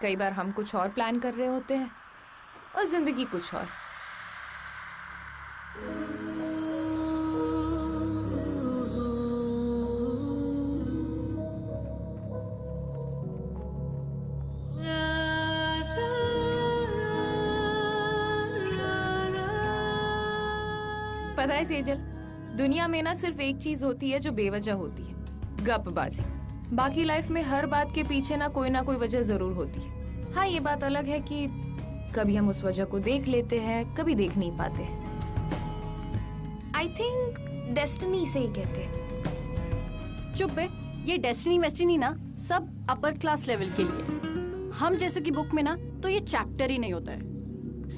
कई बार हम कुछ और प्लान कर रहे होते हैं और जिंदगी कुछ और। पता है सेजल, दुनिया में ना सिर्फ एक चीज होती है जो बेवजह होती है, गपबाजी। बाकी लाइफ में हर बात के पीछे ना कोई वजह जरूर होती है। हाँ, ये बात अलग है कि कभी हम उस वजह को देख लेते हैं, कभी देख नहीं पाते हैं। आई थिंक डेस्टिनी से ही कहते हैं। चुप है, ये डेस्टिनी वेस्टिनी ना सब अपर क्लास लेवल के लिए। हम जैसे की बुक में ना तो ये चैप्टर ही नहीं होता है।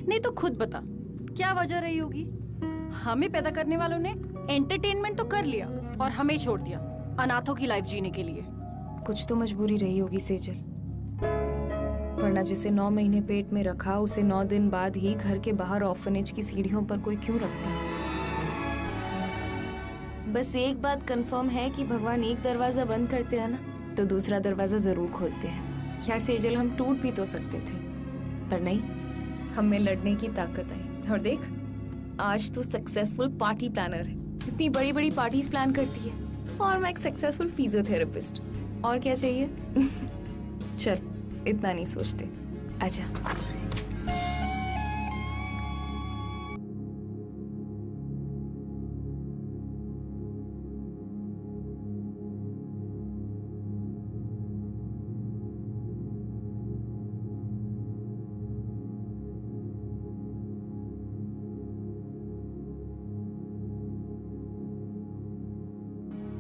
नहीं तो खुद बता, क्या वजह रही होगी? हमें पैदा करने वालों ने एंटरटेनमेंट तो कर लिया और हमें छोड़ दिया अनाथों की लाइफ जीने के लिए। कुछ तो मजबूरी रही होगी सेजल, वरना जिसे 9 महीने पेट में रखा उसे 9 दिन बाद ही घर के बाहर ऑर्फनेज की सीढ़ियों पर कोई क्यों रखता? बस एक बात कंफर्म है कि भगवान एक दरवाजा बंद करते हैं ना तो दूसरा दरवाजा जरूर खोलते हैं। यार सेजल, हम टूट भी तो सकते थे, पर नहीं, हमें लड़ने की ताकत आई। और देख, आज तू सक्सेसफुल पार्टी प्लानर है, इतनी बड़ी बड़ी पार्टीज प्लान करती है, और मैं एक सक्सेसफुल फिजियोथेरेपिस्ट। और क्या चाहिए? चल, इतना नहीं सोचते, आजा।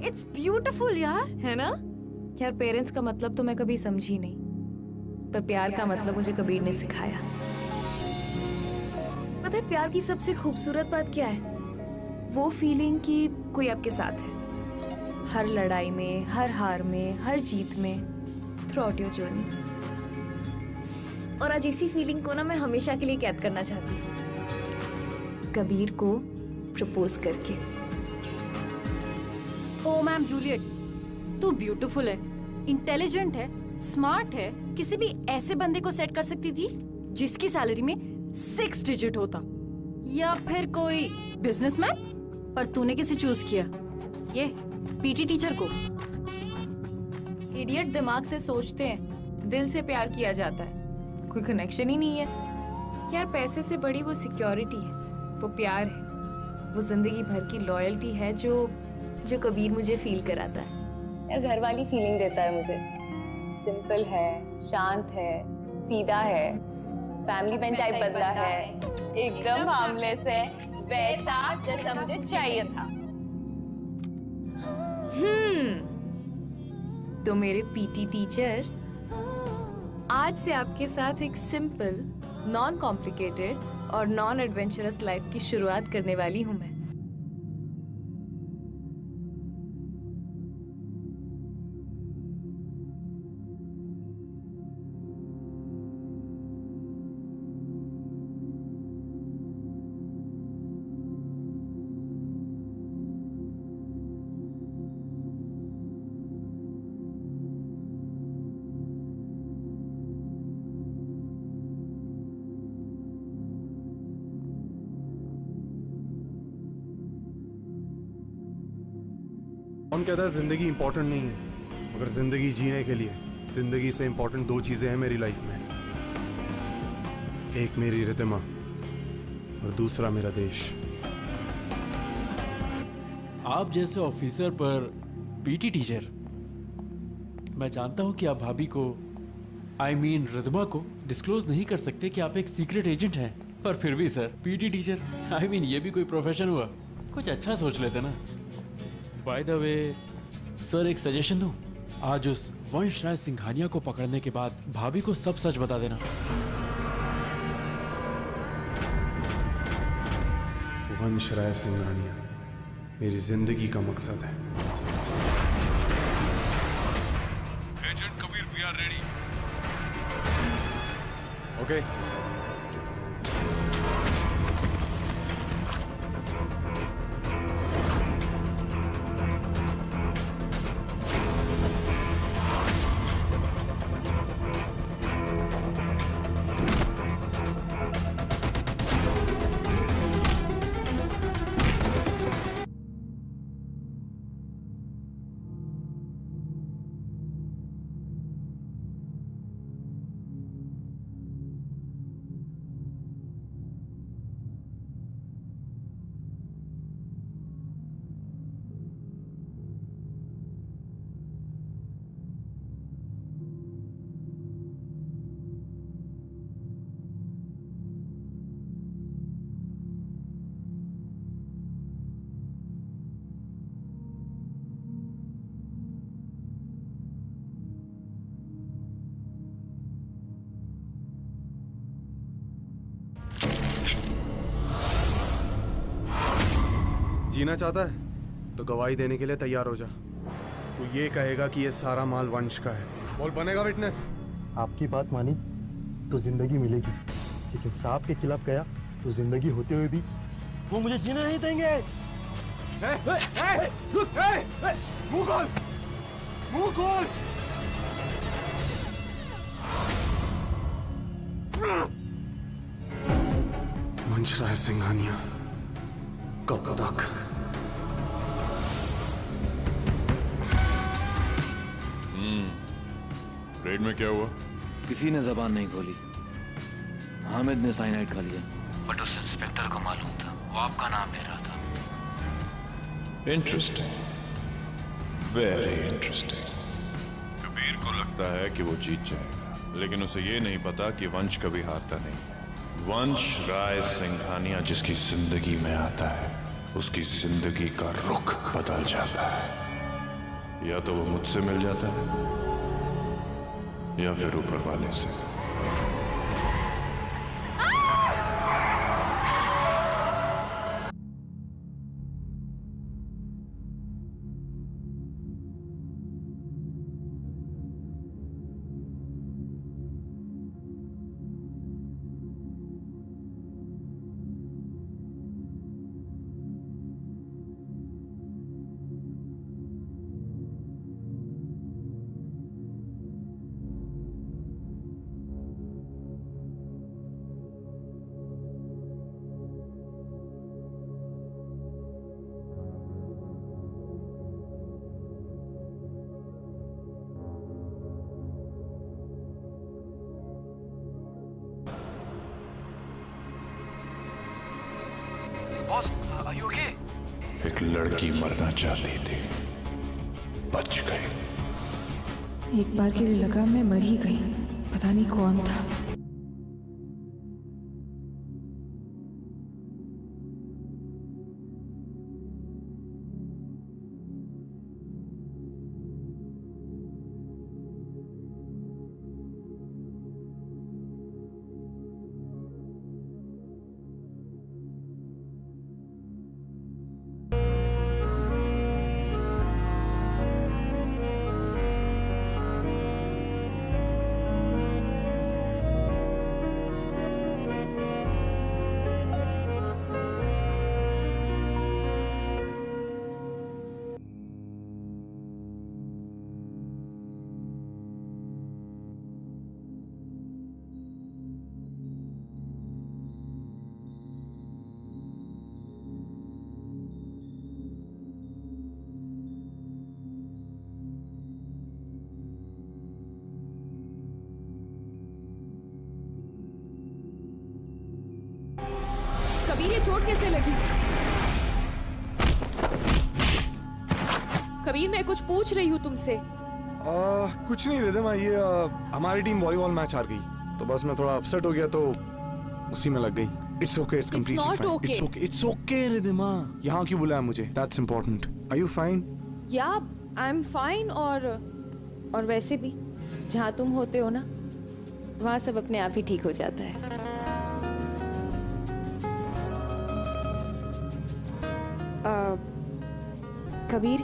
इट्स ब्यूटीफुल यार, है ना? यार, पेरेंट्स का मतलब तो मैं कभी समझी नहीं, पर प्यार का मतलब मुझे कबीर ने सिखाया। पता है प्यार की सबसे खूबसूरत बात क्या है? वो फीलिंग कि कोई आपके साथ है, हर लड़ाई में, हर हार में, हर जीत में, थ्रू आउट योर जर्नी। और आज इसी फीलिंग को ना मैं हमेशा के लिए कैद करना चाहती हूँ, कबीर को प्रपोज करके। ओ मैम जूलियट, तू ब्यूटीफुल है, इंटेलिजेंट है, स्मार्ट है, किसी भी ऐसे बंदे को सेट कर सकती थी जिसकी सैलरी में 6 डिजिट होता, या फिर कोई बिजनेसमैन। पर तूने किसे चूज किया? ये पीटी टीचर को। इडियट दिमाग से सोचते हैं, दिल से प्यार किया जाता है, कोई कनेक्शन ही नहीं है। यार, पैसे से बड़ी वो सिक्योरिटी है, वो प्यार है, वो जिंदगी भर की लॉयल्टी है जो कबीर मुझे फील कराता है। यार, घर वाली फीलिंग देता है मुझे। सिंपल है, शांत है, सीधा है, फैमिली मैन टाइप बंदा है, एकदम हार्मलेस है, वैसा जैसा मुझे चाहिए था। तो मेरे पीटी टीचर, आज से आपके साथ एक सिंपल, नॉन कॉम्प्लिकेटेड और नॉन एडवेंचरस लाइफ की शुरुआत करने वाली हूँ मैं। कौन कहता है जिंदगी इंपॉर्टेंट नहीं है? मगर जिंदगी जीने के लिए जिंदगी से इंपॉर्टेंट 2 चीजें हैं मेरी लाइफ में। एक मेरी रितिमा और दूसरा मेरा देश। आप जैसे ऑफिसर पर पीटी टीचर, मैं जानता हूं कि आप भाभी को, आई मीन रितिमा को डिस्क्लोज नहीं कर सकते कि आप एक सीक्रेट एजेंट हैं, पर फिर भी sir, PT teacher, I mean ये भी कोई प्रोफेशन हुआ? कुछ अच्छा सोच लेते ना। बाय द वे सर, एक सजेशन दूं, आज उस वंश राय सिंघानिया को पकड़ने के बाद भाभी को सब सच बता देना। वंश राय सिंघानिया मेरी जिंदगी का मकसद है। Agent Kabir, we are ready. Okay. जीना चाहता है तो गवाही देने के लिए तैयार हो जा। तू ये कहेगा कि ये सारा माल वंश का है। बोल, बनेगा विटनेस? आपकी बात मानी तो जिंदगी मिलेगी, लेकिन साहब के खिलाफ गया तो जिंदगी होते हुए भी वो मुझे जीने नहीं देंगे। मुंह खोल, मुंह खोल। वंशराज सिंघानिया कब तक? रेड में क्या हुआ? किसी ने जबान नहीं खोली। हामिद ने साइनाइड खा लिया, बट उस इंस्पेक्टर को मालूम था, वो आपका नाम ले रहा था। Interesting, very interesting. कबीर को लगता है कि वो जीत जाएगा, लेकिन उसे ये नहीं पता कि वंश कभी हारता नहीं। वंश राय सिंघानिया जिसकी जिंदगी में आता है, उसकी जिंदगी का रुख बदल जाता है। या तो वो मुझसे मिल जाता है या फिर ऊपर वाले से। Boss, are you okay? एक लड़की मरना चाहती थी, बच गई। एक बार के लिए लगा मैं मर ही गई, पता नहीं कौन था। कबीर, ये चोट कैसे लगी? कबीर, मैं कुछ पूछ रही हूँ तुमसे। कुछ नहीं रिदमा, ये हमारी टीम वॉलीबॉल मैच हार गई, तो बस मैं थोड़ा अपसेट हो गया, तो उसी में लग गई। It's okay, it's completely not fine. okay. It's okay Ridma. यहाँ क्यों बुलाया मुझे? That's important. Are you fine? या आई एम फाइन। और वैसे भी जहाँ तुम होते हो ना, वहाँ सब अपने आप ही ठीक हो जाता है। कबीर,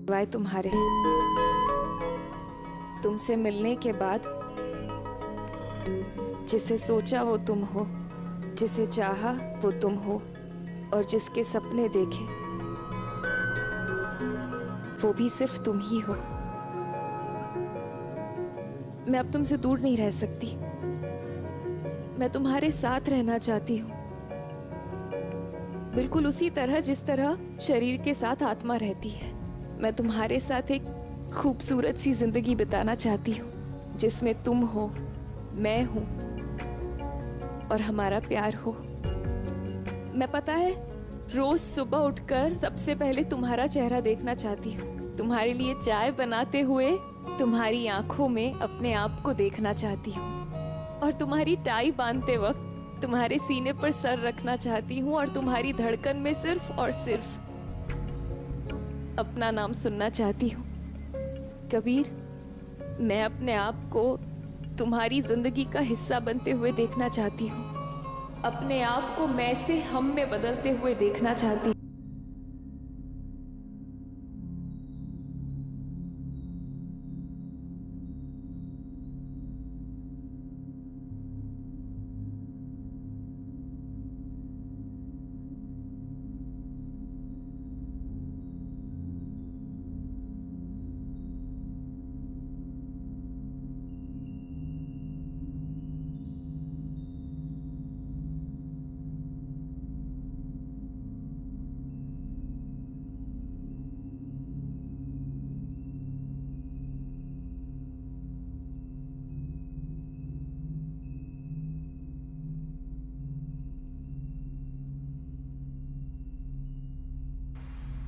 वाय तुम्हारे तुमसे मिलने के बाद जिसे सोचा वो तुम हो, जिसे चाहा वो तुम हो, और जिसके सपने देखे वो भी सिर्फ तुम ही हो। मैं अब तुमसे दूर नहीं रह सकती। मैं तुम्हारे साथ रहना चाहती हूँ, बिल्कुल उसी तरह जिस तरह शरीर के साथ आत्मा रहती है। मैं तुम्हारे साथ एक खूबसूरत सी जिंदगी बिताना चाहती हूँ, जिसमें तुम हो, मैं हूँ और हमारा प्यार हो। मैं पता है रोज सुबह उठकर सबसे पहले तुम्हारा चेहरा देखना चाहती हूँ, तुम्हारे लिए चाय बनाते हुए तुम्हारी आंखों में अपने आप को देखना चाहती हूँ, और तुम्हारी टाई बांधते वक्त तुम्हारे सीने पर सर रखना चाहती हूँ, और तुम्हारी धड़कन में सिर्फ और सिर्फ अपना नाम सुनना चाहती हूँ। कबीर, मैं अपने आप को तुम्हारी जिंदगी का हिस्सा बनते हुए देखना चाहती हूँ, अपने आप को मैं से हम में बदलते हुए देखना चाहती हूँ।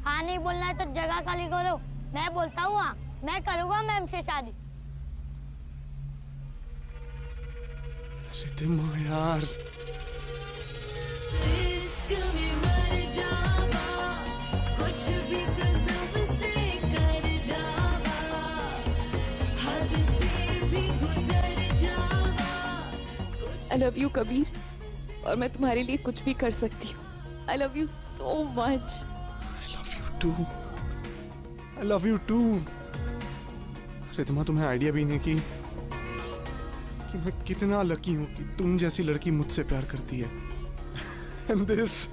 हाँ नहीं बोलना है तो जगह खाली करो। मैं बोलता हूँ हाँ, मैं करूँगा मैम से शादी। रिद्धिमा यार, I love you कबीर, और मैं तुम्हारे लिए कुछ भी कर सकती हूँ। I love you so much. I love you too. Riddhima, तुम्हें आइडिया भी नहीं कि मैं कितना लकी हूँ कि तुम जैसी लड़की मुझसे प्यार करती है। And this,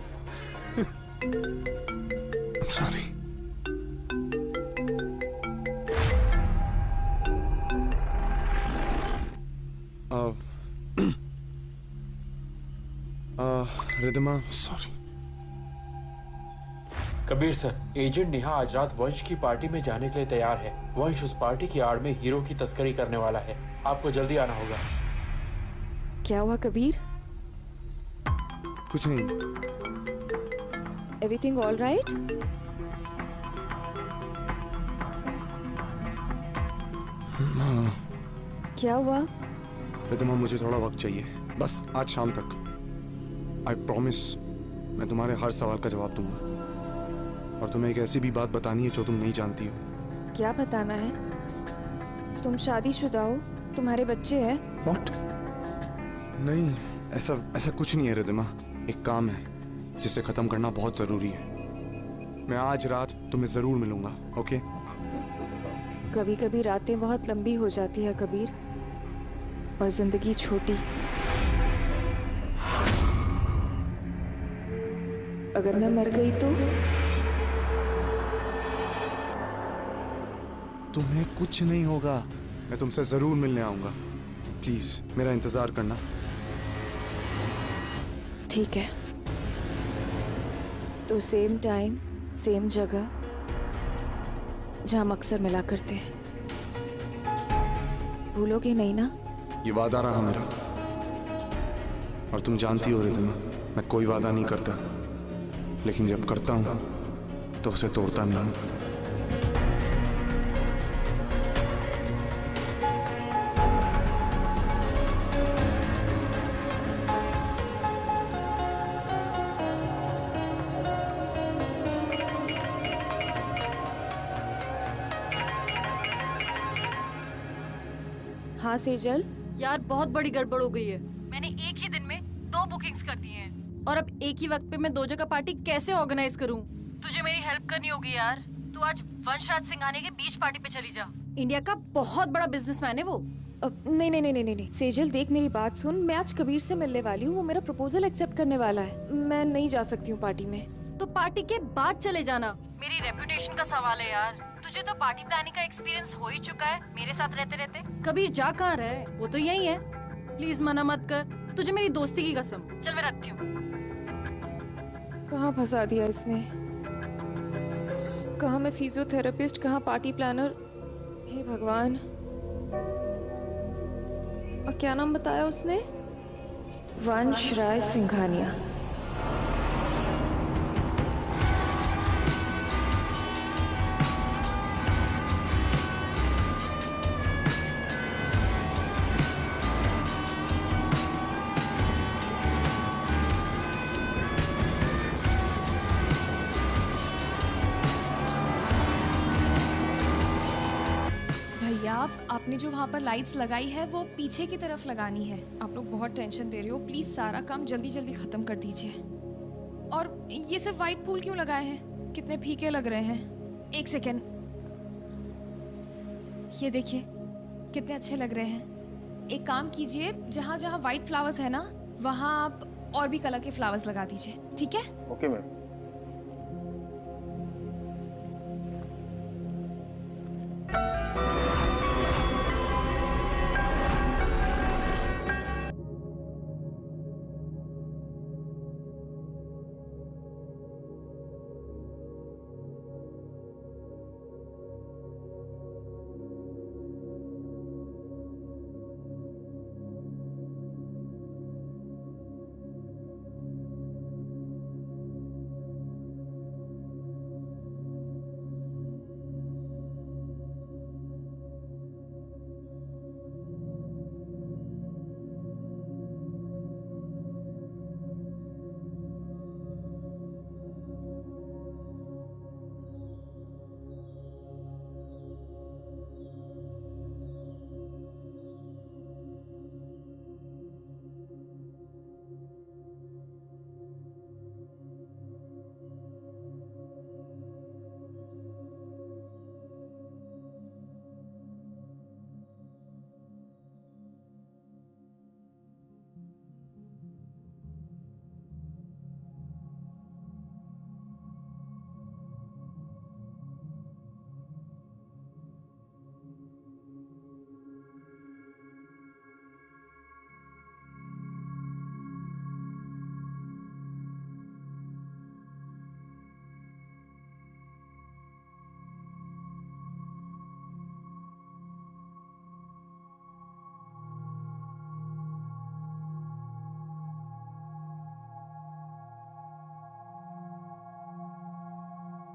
I'm sorry. Riddhima, sorry. Kabir sir, agent Neha आज रात वंश की पार्टी में जाने के लिए तैयार है। वंश उस पार्टी की आड़ में हीरो की तस्करी करने वाला है। आपको जल्दी आना होगा। क्या हुआ कबीर? कुछ नहीं। Everything all right? क्या हुआ? रिद्धिमा, मुझे थोड़ा वक्त चाहिए, बस आज शाम तक। आई प्रॉमिस, मैं तुम्हारे हर सवाल का जवाब दूंगा, और तुम्हें एक ऐसी भी बात बतानी है जो तुम नहीं जानती हो। क्या बताना है? तुम शादीशुदा हो, तुम्हारे बच्चे हैं। What? नहीं, ऐसा कुछ नहीं है रिद्धिमा। एक काम है जिसे खत्म करना बहुत जरूरी है। मैं आज रात तुम्हें जरूर मिलूंगा, ओके? कभी कभी रातें बहुत लंबी हो जाती है कबीर, और जिंदगी छोटी। अगर मैं मर गई तो? तुम्हें कुछ नहीं होगा, मैं तुमसे जरूर मिलने आऊंगा। प्लीज मेरा इंतजार करना। ठीक है, तो सेम टाइम सेम जगह जहां हम अक्सर मिला करते हैं। भूलोगे नहीं ना? ये वादा रहा मेरा, और तुम जानती हो रिद्धिमा, मैं कोई वादा नहीं करता, लेकिन जब करता हूं तो उसे तोड़ता नहीं हूं। हाँ सेजल, यार बहुत बड़ी गड़बड़ हो गई है। मैंने एक ही दिन में 2 बुकिंग्स कर दी हैं, और अब एक ही वक्त पे मैं 2 जगह पार्टी कैसे ऑर्गेनाइज करूं? तुझे मेरी हेल्प करनी होगी यार। तू आज वंशराज सिंघानिया के बीच पार्टी पे चली जा। इंडिया का बहुत बड़ा बिजनेसमैन है वो। नहीं नहीं नहीं नहीं नहीं सेजल, देख मेरी बात सुन। मैं आज कबीर से मिलने वाली हूँ, वो मेरा प्रपोजल एक्सेप्ट करने वाला है। मैं नहीं जा सकती हूँ पार्टी में। तो पार्टी के बाद चले जाना। मेरी रेपुटेशन का सवाल है यार। तुझे तो पार्टी प्लानिंग का एक्सपीरियंस हो ही चुका है मेरे साथ रहते रहते। कबीर जा कहाँ रहे? वो तो यही है। प्लीज मना मत कर, तुझे मेरी दोस्ती की कसम। चल मैं रखती हूँ। कहाँ फंसा दिया इसने? कहाँ मैं फिजियोथेरेपिस्ट, कहाँ पार्टी प्लानर। हे भगवान। और क्या नाम बताया उसने? वंश राय सिंघानिया। आपने जो वहाँ पर लाइट्स लगाई है वो पीछे की तरफ लगानी है। आप लोग बहुत टेंशन दे रहे हो, प्लीज सारा काम जल्दी जल्दी खत्म कर दीजिए। और ये सिर्फ वाइट फूल क्यों लगाए हैं? कितने फीके लग रहे हैं। एक सेकेंड, ये देखिए कितने अच्छे लग रहे हैं। एक काम कीजिए, जहाँ जहाँ व्हाइट फ्लावर्स है ना, वहाँ आप और भी कलर के फ्लावर्स लगा दीजिए, ठीक है? Okay ma'am.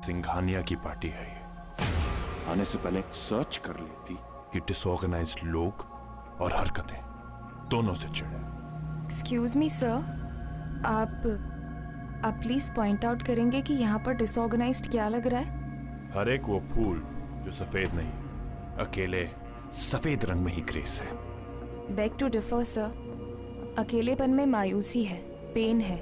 सिंघानिया की पार्टी है ये। आने से पहले सर्च कर लेती कि डिसऑर्गेनाइज्ड लोग और हरकतें दोनों से चिढ़े। एक्सक्यूज मी सर, आप प्लीज पॉइंट आउट करेंगे कि यहाँ पर डिसऑर्गेनाइज्ड क्या लग रहा है? हर एक वो फूल जो सफेद नहीं, अकेले सफेद रंग में ही ग्रेस है। बेग टू डिफर सर, अकेलेपन में मायूसी है, पेन है,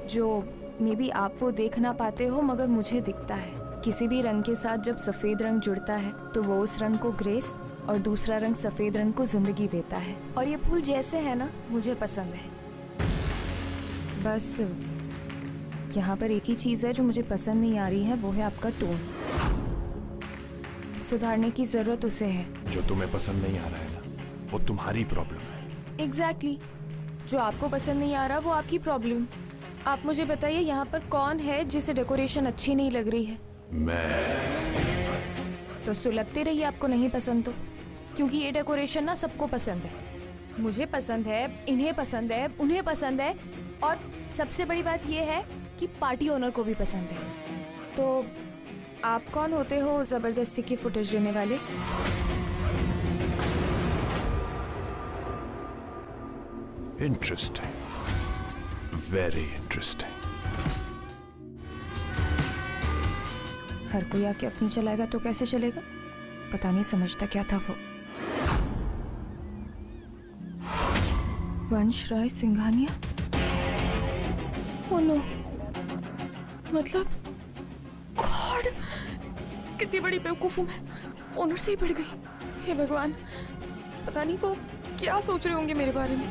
जो मे बी आप वो देख ना पाते हो मगर मुझे दिखता है। किसी भी रंग के साथ जब सफेद रंग जुड़ता है तो वो उस रंग को ग्रेस और दूसरा रंग सफेद रंग को जिंदगी देता है। और ये फूल जैसे है ना, मुझे पसंद है। बस यहाँ पर एक ही चीज है जो मुझे पसंद नहीं आ रही है, वो है आपका टोन। सुधारने की जरूरत उसे है। जो तुम्हें पसंद नहीं आ रहा है ना, वो तुम्हारी प्रॉब्लम है। एग्जैक्टली, जो आपको पसंद नहीं आ रहा वो आपकी प्रॉब्लम। आप मुझे बताइए यहाँ पर कौन है जिसे डेकोरेशन अच्छी नहीं लग रही है? मैं। तो सुलगते रहिए आपको नहीं पसंद तो, क्योंकि ये डेकोरेशन ना सबको पसंद है। मुझे पसंद है, इन्हें पसंद है, उन्हें पसंद है, और सबसे बड़ी बात ये है कि पार्टी ओनर को भी पसंद है। तो आप कौन होते हो जबरदस्ती की फुटेज लेने वाले? Interesting, very interesting. हर कोई आके अपनी चलाएगा तो कैसे चलेगा? पता नहीं समझता क्या था वो। वंश राय सिंघानिया? ओह नो, मतलब गॉड, कितनी बड़ी बेवकूफ हूँ मैं। ओनर से ही बढ़ गई। हे भगवान, पता नहीं वो क्या सोच रहे होंगे मेरे बारे में।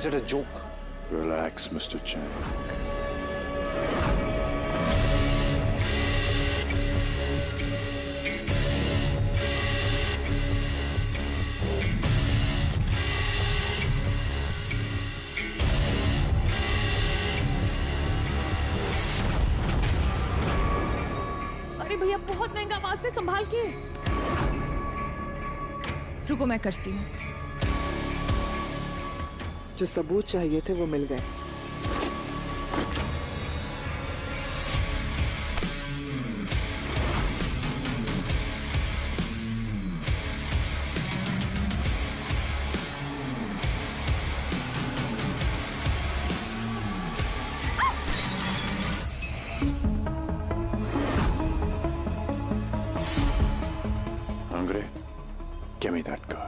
Is it a joke? Relax, Mr. Chang. अरे भैया बहुत महंगा, आवाज से संभाल के। रुको मैं करती हूँ। जो सबूत चाहिए थे वो मिल गए। Hungry? Give me that girl.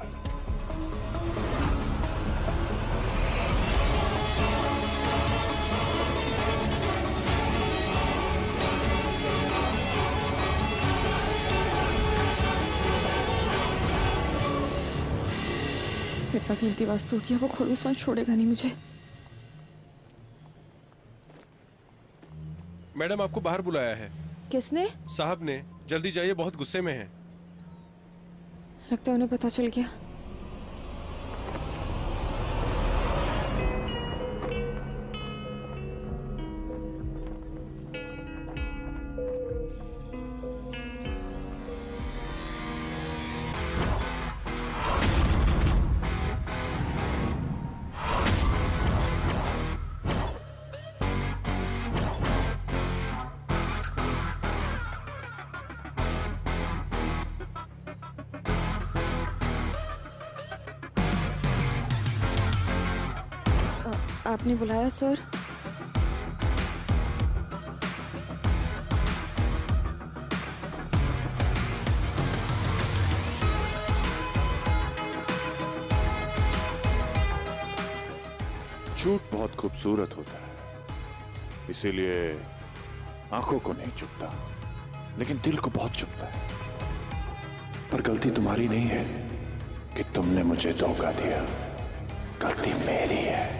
इतना कीमती वस्तु टूट गया, वो खड़ूस वंश छोड़ेगा नहीं मुझे। मैडम आपको बाहर बुलाया है। किसने? साहब ने। जल्दी जाइए, बहुत गुस्से में हैं। लगता है उन्हें पता चल गया। आपने बुलाया सर? झूठ बहुत खूबसूरत होता है, इसीलिए आंखों को नहीं चुभता, लेकिन दिल को बहुत चुभता है। पर गलती तुम्हारी नहीं है कि तुमने मुझे धोखा दिया, गलती मेरी है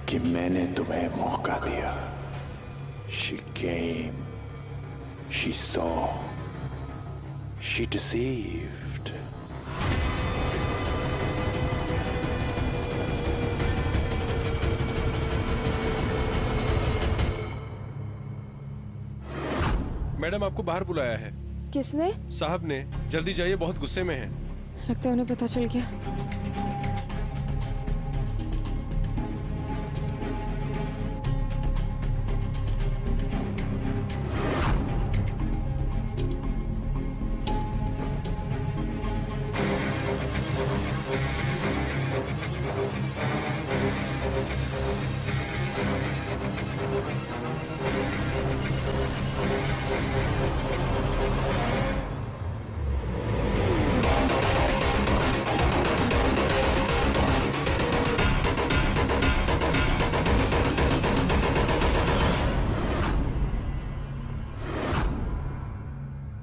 कि मैंने तुम्हें मौका दिया। She came, she saw, she deceived. Madam आपको बाहर बुलाया है। किसने? साहब ने। जल्दी जाइए, बहुत गुस्से में हैं। लगता है उन्हें पता चल गया।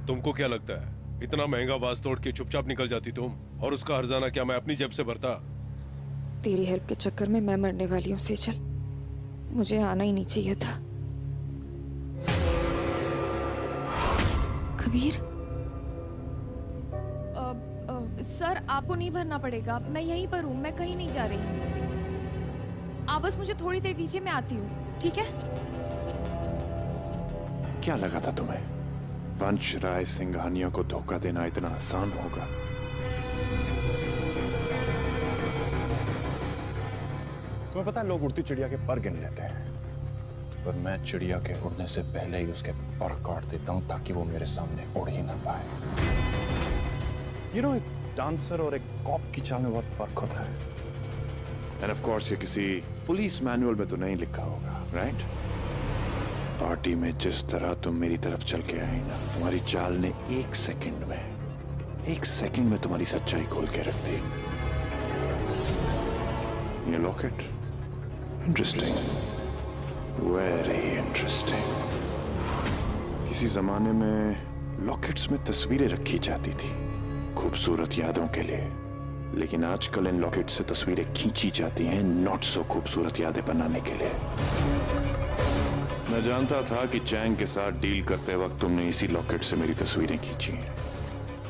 तुमको क्या लगता है इतना महंगा वाज तोड़ के चुपचाप निकल जाती तुम? और उसका हर्जाना क्या मैं अपनी जेब से भरता? तेरी हेल्प के चक्कर में मैं मरने वाली हूँ सेजल। मुझे आना ही नहीं चाहिए था। कबीर, सर आपको नहीं भरना पड़ेगा, मैं यहीं पर हूँ, मैं कहीं नहीं जा रही। आप बस मुझे थोड़ी देर दीजिए, मैं आती हूँ, ठीक है? क्या लगा था तुम्हें वंश राय सिंघानिया को धोखा देना इतना आसान होगा? तुम्हें पता है लोग उड़ती चिड़िया के पर गिन लेते हैं, पर मैं चिड़िया के उड़ने से पहले ही उसके पर काट देता हूं ताकि वो मेरे सामने उड़ ही ना पाए। एक डांसर और एक कॉप की चाल में बहुत फर्क होता है। एंड ऑफ कोर्स ये किसी पुलिस मैनुअल में तो नहीं लिखा होगा, राइट? पार्टी में जिस तरह तुम मेरी तरफ चल के आई ना, तुम्हारी चाल ने एक सेकंड में तुम्हारी सच्चाई खोल के रख दी। ये लॉकेट इंटरेस्टिंग, वेरी इंटरेस्टिंग। किसी जमाने में लॉकेट्स में तस्वीरें रखी जाती थी खूबसूरत यादों के लिए, लेकिन आजकल इन लॉकेट से तस्वीरें खींची जाती हैं नॉट सो खूबसूरत यादें बनाने के लिए। मैं जानता था कि चैंग के साथ डील करते वक्त तुमने इसी लॉकेट से मेरी तस्वीरें खींची हैं।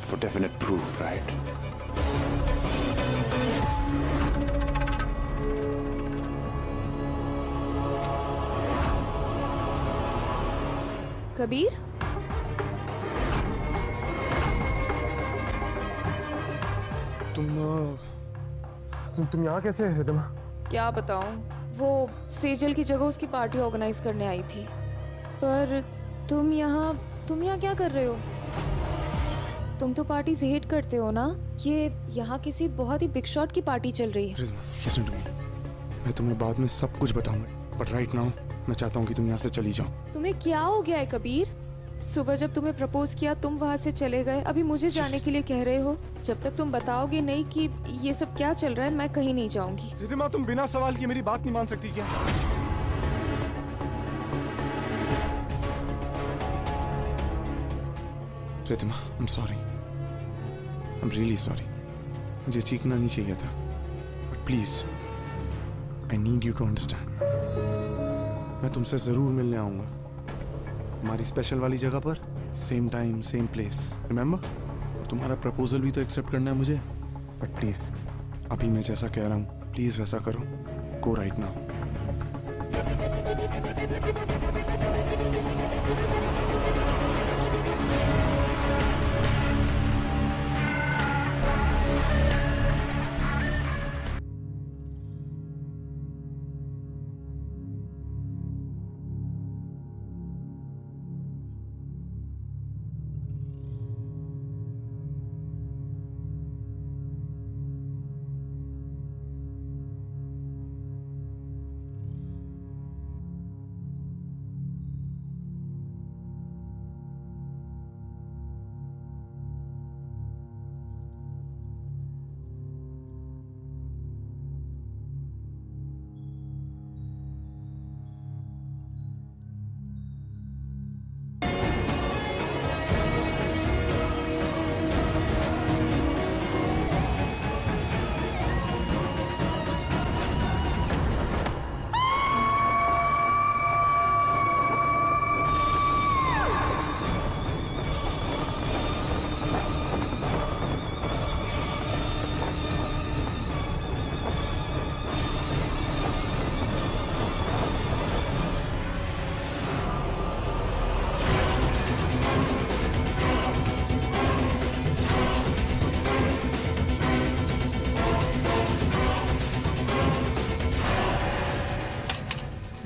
For definite proof, right? Kabir, तुम यहाँ कैसे है रिदमा? क्या बताऊं, वो सेजल की जगह उसकी पार्टी ऑर्गेनाइज करने आई थी। पर तुम यहाँ क्या कर रहे हो? तुम तो पार्टी से हेट करते हो ना। ये यहाँ किसी बहुत ही बिग शॉट की पार्टी चल रही है। रिदमा, listen to me. मैं तुम्हें बाद में सब कुछ बताऊंगा, बट राइट नाउ मैं चाहता हूँ कि तुम यहाँ से चली जाओ। तुम्हें क्या हो गया है कबीर? सुबह जब तुम्हें प्रपोज किया तुम वहाँ से चले गए, अभी मुझे जाने के लिए कह रहे हो। जब तक तुम बताओगे नहीं कि ये सब क्या चल रहा है, मैं कहीं नहीं जाऊंगी। रिदमा, तुम बिना सवाल किए मेरी बात नहीं मान सकती क्या? रिदमा, I'm sorry. I'm really sorry. मुझे चीखना नहीं चाहिए था, but please, I need you to understand. मैं तुमसे जरूर मिलने आऊंगा, हमारी स्पेशल वाली जगह पर, same time same place, remember? तुम्हारा प्रपोजल भी तो एक्सेप्ट करना है मुझे, बट प्लीज अभी मैं जैसा कह रहा हूँ प्लीज वैसा करो। Go right now.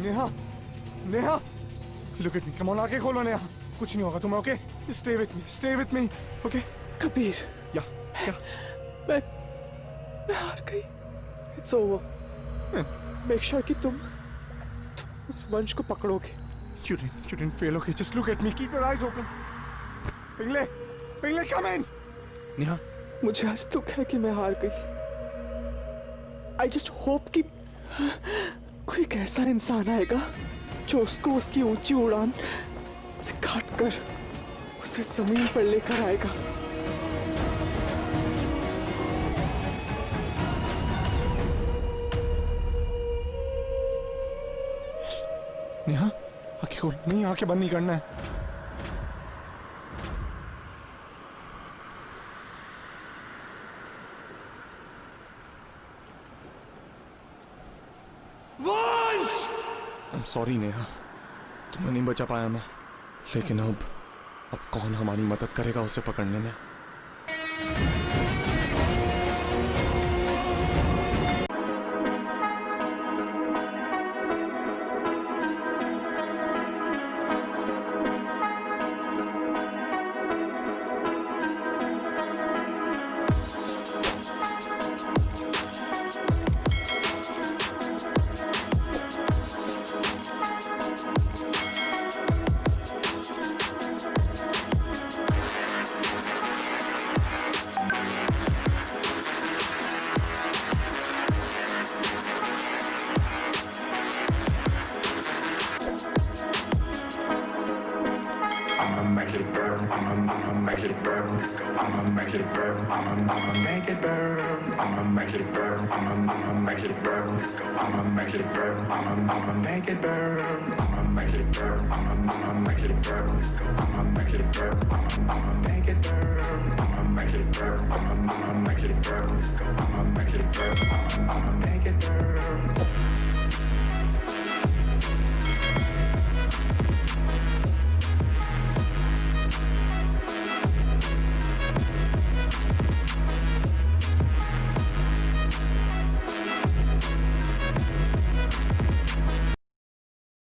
Neha, Neha, look at me, come on, आंखें खोलो नेहा, कुछ नहीं होगा तुम्हें, okay? Stay with me, okay? Kabir, या, मैं हार गई। It's over. Make sure कि तुम उस वंश को पकड़ोगे। You didn't fail, okay? Just look at me, keep your eyes open. Pingle, come in. Neha, मुझे आज दुख है कि मैं हार गई। I just hope कि कोई एक ऐसा इंसान आएगा जो उसको उसकी ऊंची उड़ान से काट कर उसे जमीन पर लेकर आएगा। नेहा, आंखें खोल, नहीं आंखें बंद नहीं करना है। I'm sorry नेहा, तुम्हें नहीं बचा पाया मैं, लेकिन अब कौन हमारी मदद करेगा उसे पकड़ने में? I'ma make it burn. I'ma make it burn. Let's go. I'ma make it burn. I'ma make it burn. I'ma make it burn. I'ma make it burn. Let's go. I'ma make it burn. I'ma make it burn. I'ma make it burn. I'ma make it burn. Let's go. I'ma make it burn. I'ma make it burn. I'ma make it burn. I'ma make it burn. Let's go. I'ma make it burn. I'ma make it burn.